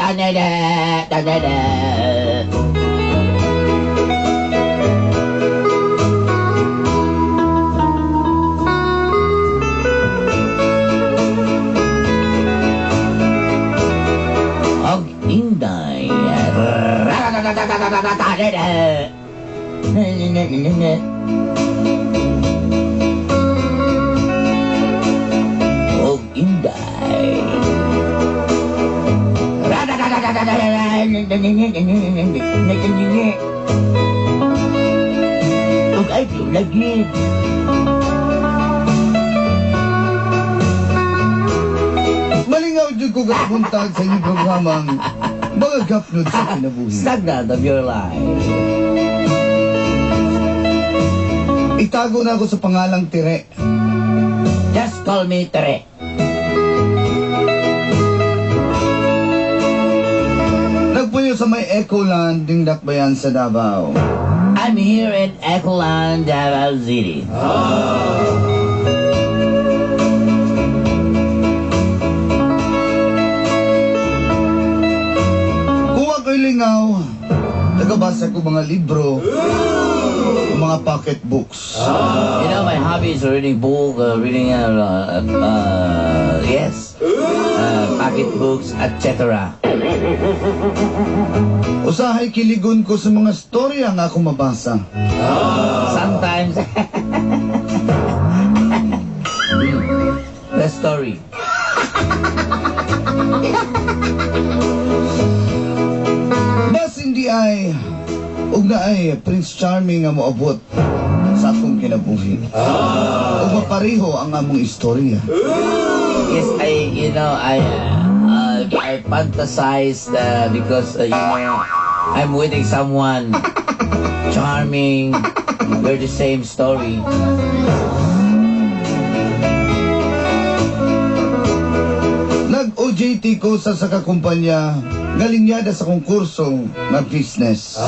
Og inday. Og inday. Og ay lagi. Malingaw dyan ko kapuntag sa inyong programang mga gapnod sa kinabuhi. Stagnant of your life. Itago na ako sa pangalang Tire. Just call me Tere. Nagpunyo sa may Ecoland ding dakbayan sa Davao. I'm here in Ecoland, Davao City. Kung ako'y lingaw, nagabasa ko mga libro, mga pocket books. You know, my hobby is reading book, pocket books, etc. Usahay kiligon ko sa mga storya nga ako mabasa. Sometimes, the story. Bas hindi ay, ug na ay Prince Charming nga moabot sa akong kinabuhi. Ug mapareho ang among istorya. Yes, I fantasized because, I'm with someone charming. We're the same story. Nag-OJT ko sa kumpanya nga linyada sa konkurso na business.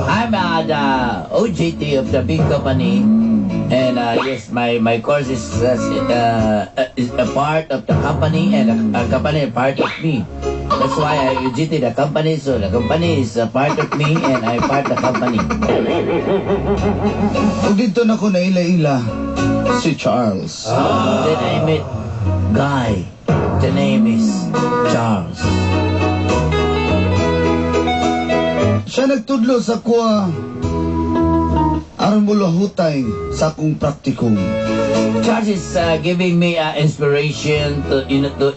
I'm the OJT of the big company, and yes, my course is a part of the company, and a company is part of me. That's why I OJT the company, so the company is a part of me, and I part the company. Ug dito na ko naila-ila si Charles. Then I met Guy. The name is Charles. Siya nagtudlo sa kuha aron mulahutay sa akong praktikum. Charles is giving me inspiration to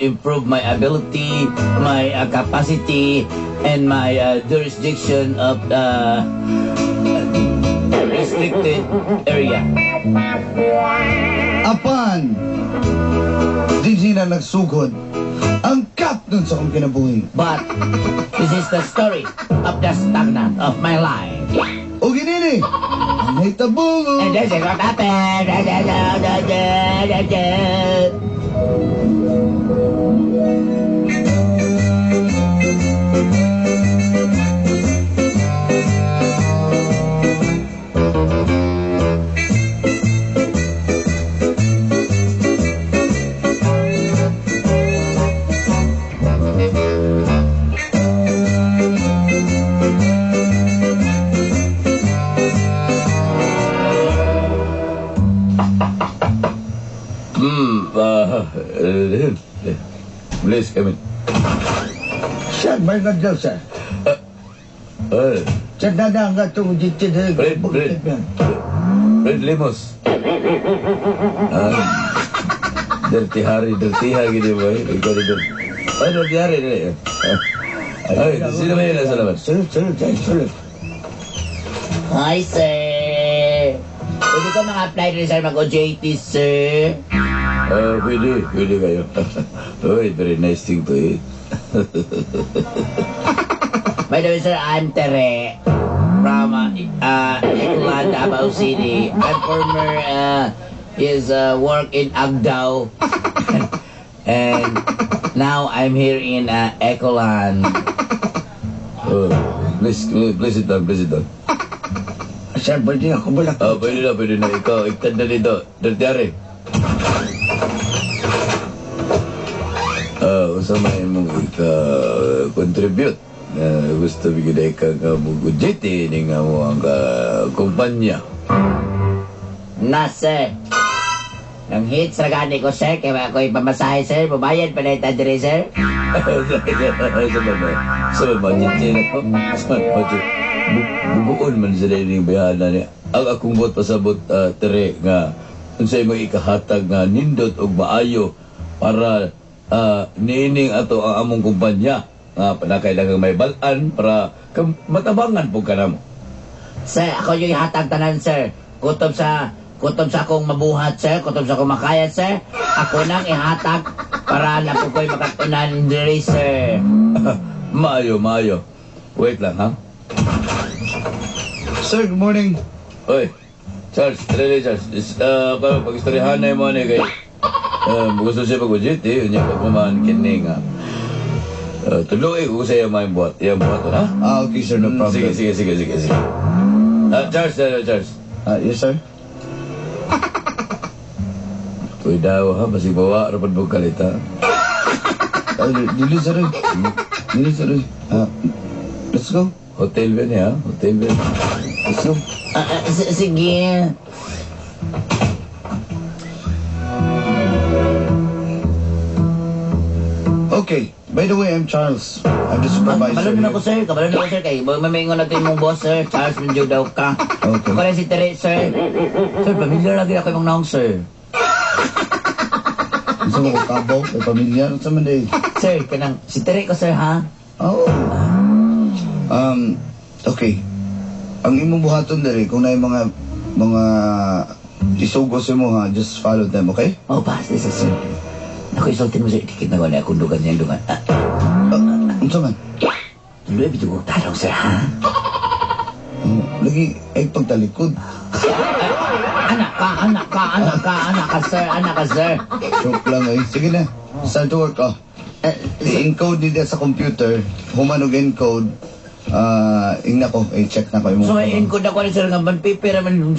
improve my ability, my capacity, and my jurisdiction of the restricted area. Apan, di na nagsugod ang kapnon sa akong kinabuhi. But this is the story of the stagnant of my life. O ginini, ang hitabungo. And this is what happened. Please come in. Sir, may nagdaw, sir. Sir, dada nga itong jitid. Red Limos. Dirty Hari, dirty ha, gini boy. Ikaw dito. Ay, dirty Hari. Ay, sino ba yun nasa laban? Sulit. Hi, sir. Pwede ko mga apply rin, sir, mag-OJT, sir. Pwede kayo. Uy, very nice thing to eat. By the way, sir, I'm Tere from Ecoland, Davao City. I'm former work in Agdao. And now I'm here in Ecoland. Oh, please sit down. Sir, pwede ako balak. Pwede na. Ikaw, iktad na dito. Dirty Hari. Usamahin mong ikaw. contribute. Gusto bigyan ka nga mo gujiti ni nga mo ang kumpanya. Na, sir. Ang hits na gani ko, sir, kaya ako ipamasahe, sir. Bubayad pa na ito, dire, sir. Sa ba, gujiti na ko? Sa ba, buguon man sila yung bayana niya. Ang akong bot pasabot, tere, nga, unsay mo ikahatag nga nindot o maayo para niining ato ang among kumpanya. Panakailangang may balan para matabangan po ka na mo. Sir, ako yung ihatag tanan, sir. Kutob sa akong mabuhat, sir. Kutob sa akong makayat, sir. Ako nang ihatag para na po ko'y makatunan diri, sir. Maayo. Wait lang, ha? Sir, good morning. Oy, Charles, Charles. Pag-istoryahan na yung mga kay... gusto siya pag-ujit, Unya ka kumahan kining, ha? Tuloy ko sa iyang buhat. Iyang buhat, ha? Okay, sir, no problem. Sige. Charles. Yes, sir. Uy daw, ha? Masig bawa, rapan mo kalita. Dili, sir. Let's go. Hotel ba niya, ha? Hotel ba? Let's go. Sige. Okay. By the way, I'm Charles. I'm the supervisor. Kabalo na here. ako, sir. Kay mamaingon natin mong boss, sir. Charles Menjo daw ka. Okay. Ako rin si Tere, sir. Sir, pamilyar lagi ako yung naong, sir. Gusto mo ko kabaw? May pamilya? Ano sa manday? Sir, kanang si Tere ko, sir, ha? Oh. Okay. Ang imong buhaton diri kung na mga isugos mo ha, just follow them, okay? Oh, pass this, sir. Ako isultin mo, sir. Dikit na gano'n akong dugan niyang dungan. Ano man? Tuloy, bito ko talong, sir, ha? Lagi ay pagtalikod. Anak ka, sir. Joke lang eh. Sige na. Start to work I-encode nila sa computer. Humanog encode. Ingna ko. I-check na ko yung So, encode ako rin, sir, nga ban paper naman.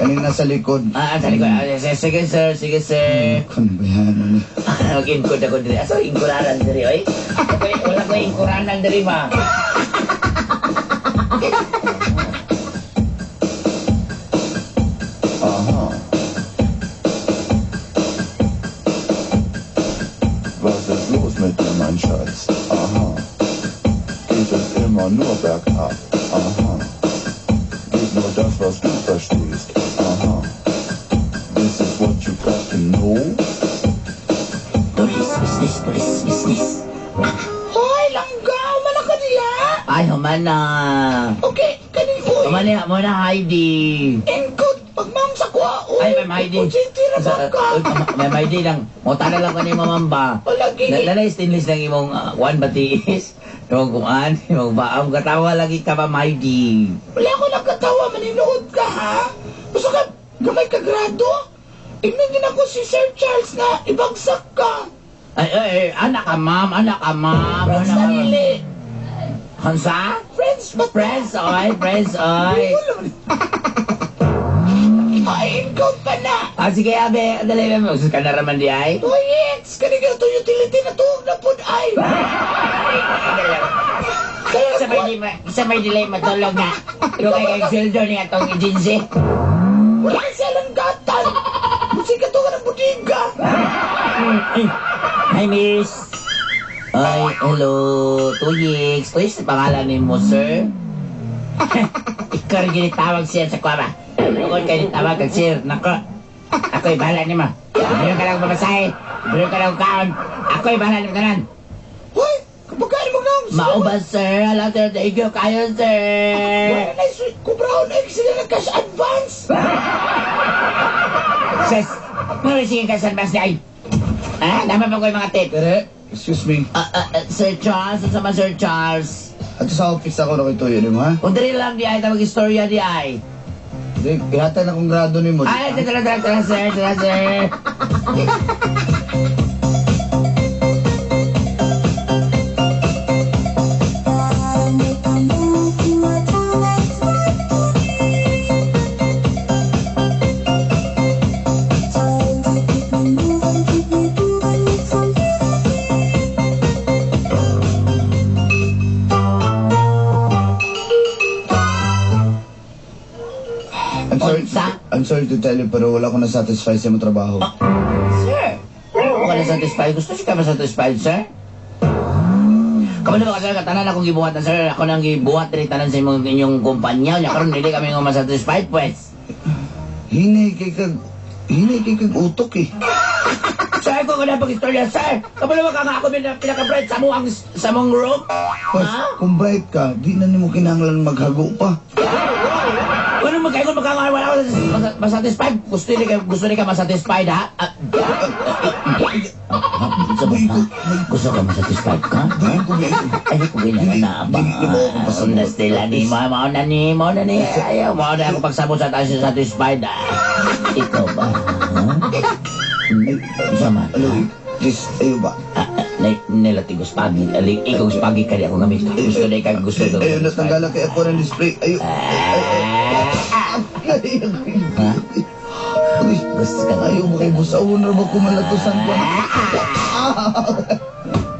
kanina sa likod. Sa likod. Sige, sir. Ano ba yan? Ano? Mag-encode ako diri. So, inkuranan diri, oy. Wala ko inkuranan diri, ma. Was ist los mit dir, mein Schatz? Aha. Geht es immer nur bergab? Aha. Geht nur das, was du verstehst? Aha. This is what you got to know? Tulis, business. Hoy, langgaw, malaka niya. Ay, humana. Okay, kanikoy. Humana mo na, Heidi. Encode, pagmam sa kwa. Ay, Ma'am Heidi. Tira ba ka? Ma'am Heidi lang. Mutala lang ka ni mamamba. Palagi. Lalay stainless lang imong one batiis. Imong kumaan, imong baam. Katawa lagi ka, Ma'am Heidi. Wala ako nagkatawa, maninood ka, ha? Gusto ka, gamay ka grado? Imingin ako si Sir Charles na ibagsak ka. Ay, anak ka, ma'am. Friends na nili. Hansa? Friends ba? Friends, oy. Ma-encode pa na. Sige, abe. Dali lang mo. Sus ka na raman di ay. Toyets, kanina to utility na to, napod ay. Kaya Sabay dilay matulog na. Ikaw kay sweldo niya itong agency. wala ka silang gatan. Musika to ka ng budiga. Hi, miss. Ay, hello. Tuyix. Tuyix, pangalan ni mo, sir? Ikaw rin ginitawag siya sa kwa ba? Ako rin ginitawag kag sir. Nako. Ako'y bahala ni mo. Ibiro ka lang babasahe. Ibiro ka lang kaon. Ako'y bahala ni mo tanan. Hoy, kapagkain mo nga. Mauba, sir. Alam, sir. Thank you kayo, sir. Wala na sweet. Kubraon na sila ng cash advance. Sis, sige ka sa advance ni ay. Dapat pa ko yung mga tip. Tere, excuse me. Sir Charles, sa Sir Charles. At sa office ako na kito yun mo ha? Kung dali lang di ay, tawag istorya di ay. Hindi, kihatan akong grado ni mo. Ay, tara, sir. I'm sorry to tell you, pero wala ko na-satisfy sa imong trabaho. Sir, ako ka na-satisfied. Gusto siya ka ma-satisfied, sir? Kamu na ba kasi katanan akong gibuhat na, sir? Ako nang gibuhat rin tanan sa inyong kumpanya. Nya karon hindi kami nga ma-satisfied, pues. Hinay kay kag utok eh. Sir, ko ka na pag-istorya, sir. Kamu na ba ka nga ako pinaka-bright sa mong room? Pas, Ha? kung bright ka, di na nimo kinahanglan maghago pa. Ano magkaingon magkakaroon wala ako masatisfied? Gusto ni ka masatisfied, ha? Gusto ka masatisfied ka? Di ko ba Ay, ko ganyan na ba? Di mo ako pasabot. Nastila ni mo, mao na ni. Ayaw, mao na ako pagsabot sa tayo satisfied, ha? Ikaw ba? Sama. Alo, please, ayo ba? Nilati ko spagi. Ikaw spagi ka di ako gamit. Gusto na ikaw gusto ko. Ayo, natanggalan kay ako ng display. Ayo. Ha? Uy, Gusto ka na. ayaw mo kay busaon na ba kumalatusan ko?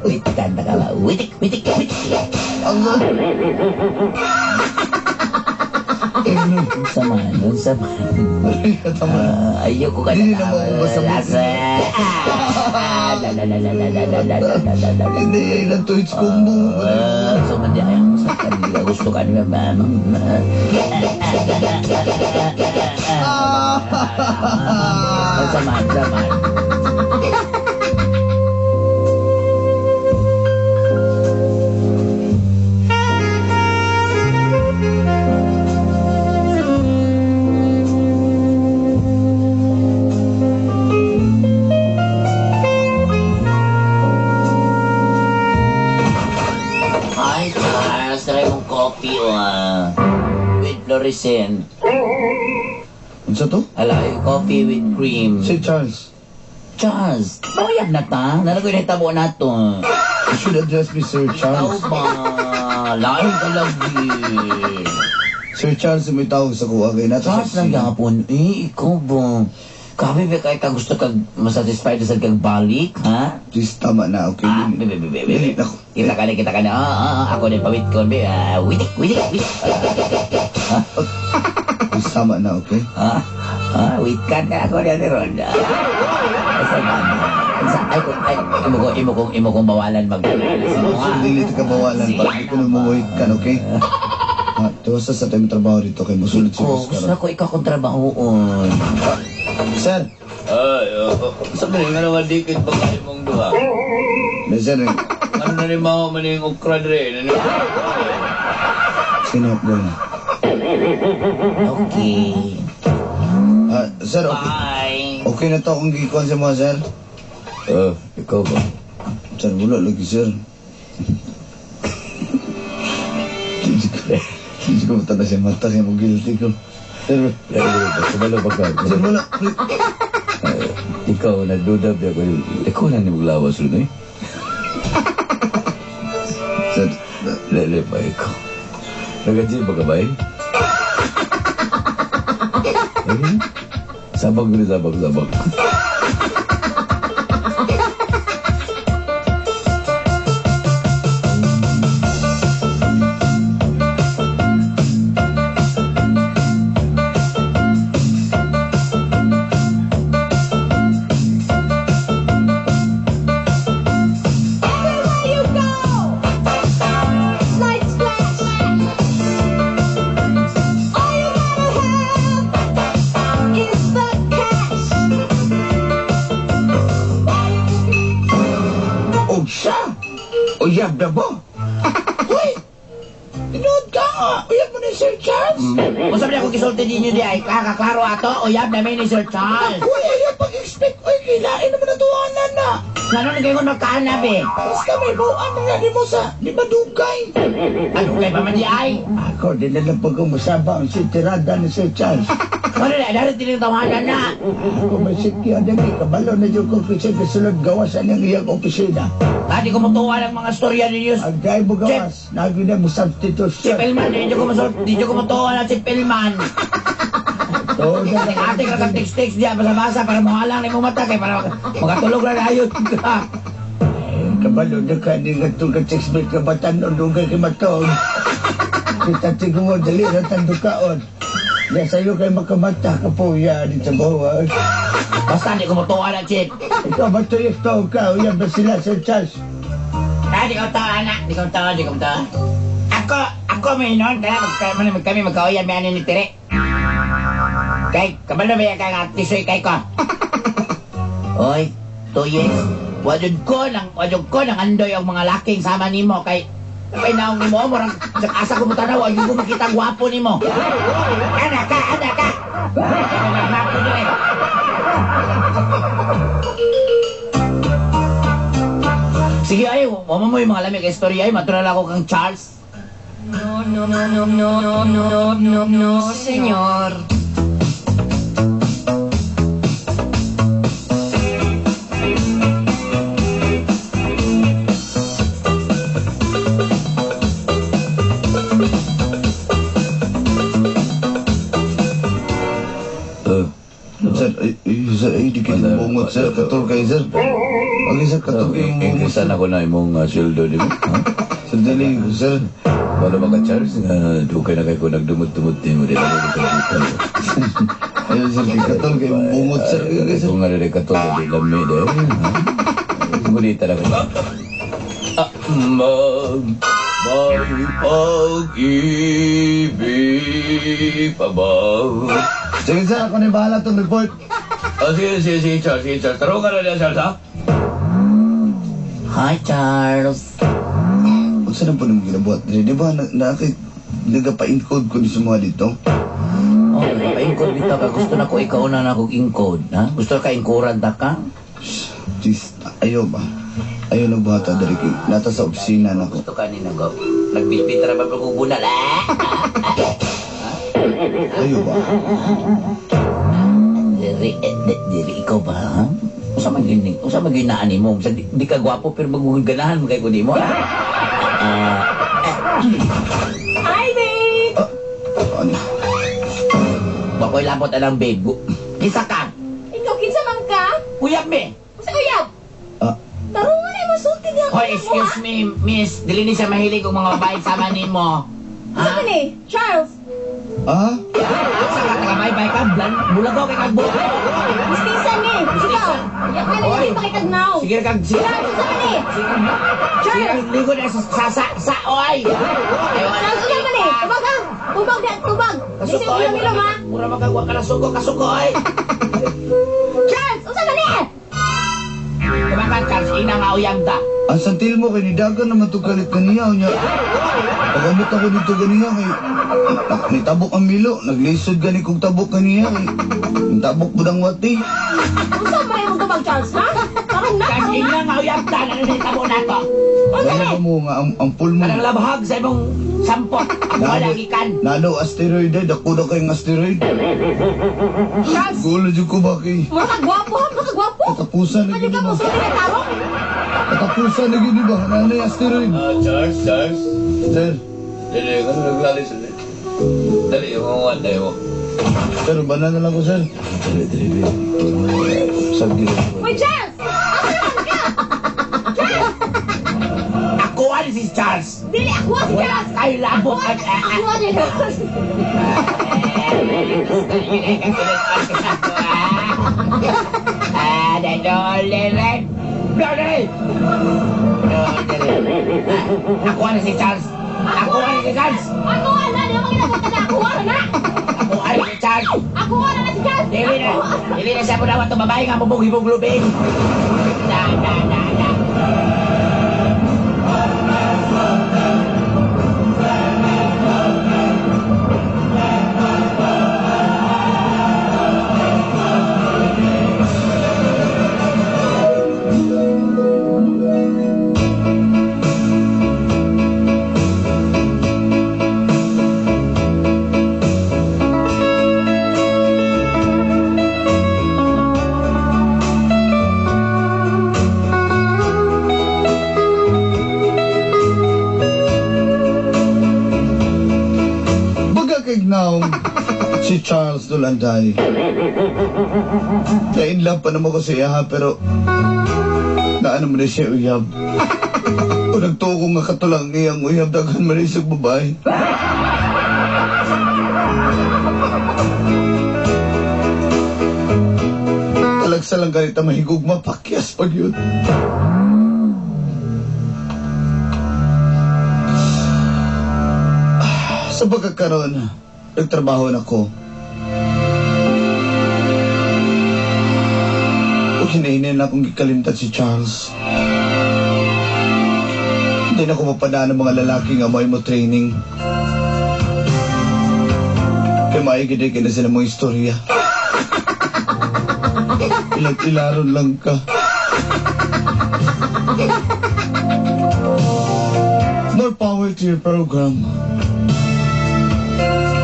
Witikan na ka ba? Witik. Ang Sama. tama. Ayoko ka Hindi na. na maubos sa Hindi, ilang tweets kong mo. So, mandi ayaw mo sa kanila. Gusto ka niya ba? Sama. Hi, Charles. Try mong coffee, with fluorescent. Ano sa to? Alay, coffee with cream. Si Charles. Charles, bayad na ta. Nalagoy na itabo na to. You should address me, Sir Ikaw Charles. ba? Lain ka lagi. Sir Charles, may tawag sa kuha kay nato. Charles lang gapon. Ikaw ba? Kami ba kay ka gusto kag masatisfied sa kag balik, ha? Please, tama na, okay? Bebe. Kita ka na. Ako din pawit ko. Witik. Please, tama na, okay? Wait ka na ako na ni Ronda. Imo kong bawalan Dili ka bawalan para di ko na mawait ka, okay? Tuwasa sa tayo trabaho dito kay musulod si Gusto Oscar. ko ikaw kong trabahoon. Sir, Ay, sabi nga naman dikit ba kayo mong duha? may sir, Ano na ni Mao maning ukra dre? sino ko na? Okay. Sir, okay. Bye. Okay na to kung gikon sa mga sir? Ikaw ba? Sir, wala lagi sir. Hindi ko matanda siya mata kaya mo guilty ko. Sir, Sumalo ba ka? sir, wala. Ikaw, nagduda ba ako? Ikaw na ni maglawas rin eh. Sir, Lele pa ikaw. Nag-adjil ba ka ba eh? Sabag rin, sabag. Everywhere you go, lights flash. All you gotta have is the cash. O siya! Uyab na mo! Uy! Tinood ka nga! Uyab mo na yung Sir Charles! Kung sabi ako kisulti ninyo di ay kakaklaro ato, uyab namin ni Sir Charles. Uy, ayun pag-expect! Uy, kailain naman na tuwanan na! Ano na kayo magkaanap eh? Basta may buwan na nga di mo sa... Di ba dugay? Ano kayo pa man di ay? Ako, di na lang pag-umusabang si tirada ni Sir Charles. Ano na, dahil tinitawanan na. Ako may sikya na may kabalo na yung kung sulod gawasan ng iyang opisina. Tadi ko mutuwa ng mga storya ninyo. Ang dahil mo gawas, naging na mo Si substitution. Pelman, di ko mutuwa na si Pelman. Oo na lang. Ate ka text diya, basa-basa para muhalang na mo mata kay para makatulog na ayun ka. Kabalo na ka, di nga itong ka-textmate ka batan o dugay kay matog. Kita tigong mo, dali na tandukaon. Na sa'yo kay makamata ka po yan sa bawas. Basta di ko mutuwa na, Chip. Ikaw ba ito ka? Uyan ba sila, Sir Charles? Di ko to, anak. Di ko to. Ako may noon, kaya kami magkauyan, may ni Tere. Kay, kabalo ba yan kang tisoy kay ko? Oy, 2 years. Wajud ko nang andoy ang mga laking sama nimo kay naong nimo murang asa ko mutanaw wajud ko makita gwapo nimo. Ana ka. Mapo dire. Sige ay, mama mo yung mga lamig istorya ay matural ako kang Charles. No, señor. Sir, dikit yung bungot, sir. Katul kay sir. Okay, sir, katul kay yung bungot. Ingkisan ako na imong sildo di mo. Sir, dali, sir. Wala ba ka, Charles? Dukay na kayo ko nagdumot-dumot din mo din ako dito. Ayun, sir, katul kay yung bungot, sir. Okay, sir. Kung nga rin katol, di lami dahil. Ngunita na ko. May pag-ibig pa ba? Sige, sir, ako na yung bahala itong report. Sige, Charles. Tarong ka na niya, Charles, ha? Hi, Charles. Huwag saan po naman ginabuhat? Di ba, nagpa-encode ko sa mga dito? Oh, pa-encode dito ka. Gusto na ko ikaw na akong encode, ha? Gusto ka encodean ta ka? Jeez, ayaw ba? Ayaw nagbuhata dari kay nata sa opisina na ko. Gusto ka ni nang nagbitbit ra ba ko bunal, ha? Ayaw ba? Dili ikaw ba, ha? Usa maginaan ni mo. Di ka gwapo pero maguganahan mo kay ko di mo. Hi, babe! Ano? Bakoy labot anang babe. Kisa ka. Ikaw, kinsa man ka? Uyab me. Sa uyab? Tarungan ay masulti niya. Hoy, excuse me, miss. Dili ni sa mahilig kong mga babae sama nimo. Sa ni? Charles? Ah? Sa ka taga-bye-bye ka, bulagaw kay kagbo. Mistisan ni? Ikaw? Yak ka na yung pakitagnaw. Sige kag Charles, sa ni? Sige Charles! ligo na sa oy. Charles, sa ni? Tubag ka! Tubag! Lisip ko yung ilong, ha? Mura magagawa ka na sugo, kasugoy. Charles! Sa ni? Kumakan, Charles, ina nga uyang da. Ang santil mo kay nidagan naman to galit kaniya niya. Pagamot ako dito ganiya kay nitabok ang milo, naglisod gani kong tabok kaniya kay tabok budang wati. Kung saan ba yung tubag, Charles, ha? Parang na, Charles, ina nga uyang da, nanasita mo na to. Ano mo nga ang pool mo? Kanang labhag sa imong sampot. Ako wala gikan. Nalo asteroid ay dako na kayong asteroid. Charles! Gulo jud ko ba kay Mura ka gwapo, ha? Mura ka gwapo! katapusan na Kanya gini ka ba? mo sa tarong? Katapusan na gini ba? Nanay asteroid. Charles. Sir, Dali, ano naglalis ulit? Dali, yung mga wanda mo. sir, bana na lang ko sir. Dali. Sabi ko. Wait, Charles! Ako ano si Charles. Dili, ako si Wala Charles! kayo labot. Ako si Charles! Ako ano si Charles. Ako ano si Charles. Ako na! Di mo kinapunta na! Ako na! Ako ano si Charles. Ako na si Charles! Dili na siya po dapat ito babae nga bubog-hibog lubing. Da. Now, si Charles Dulanday. Na-in love pa naman ko siya ha, pero naano mo na siya uyab. O nagtuko nga katulang iyang uyab, daghan man rin sa babae. Talagsa lang ganit ang mahigugma, pakyas pag yun. Sa pagkakaroon, nagtrabaho na ko. O hinahinan na akong gikalimtan si Charles. Hindi na ako mapadaan ng mga lalaki nga may mo training. Kaya maigidig na sila mga istorya. Ilang-ilaron lang ka. More power to your program.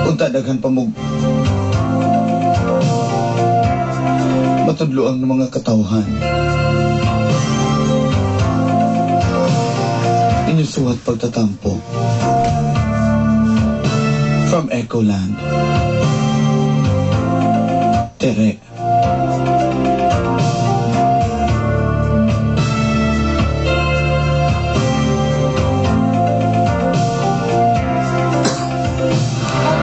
Unta daghan pa mo matudlo ang mga katawhan. Inyusuhat pagtatampo. From Echoland. Tere.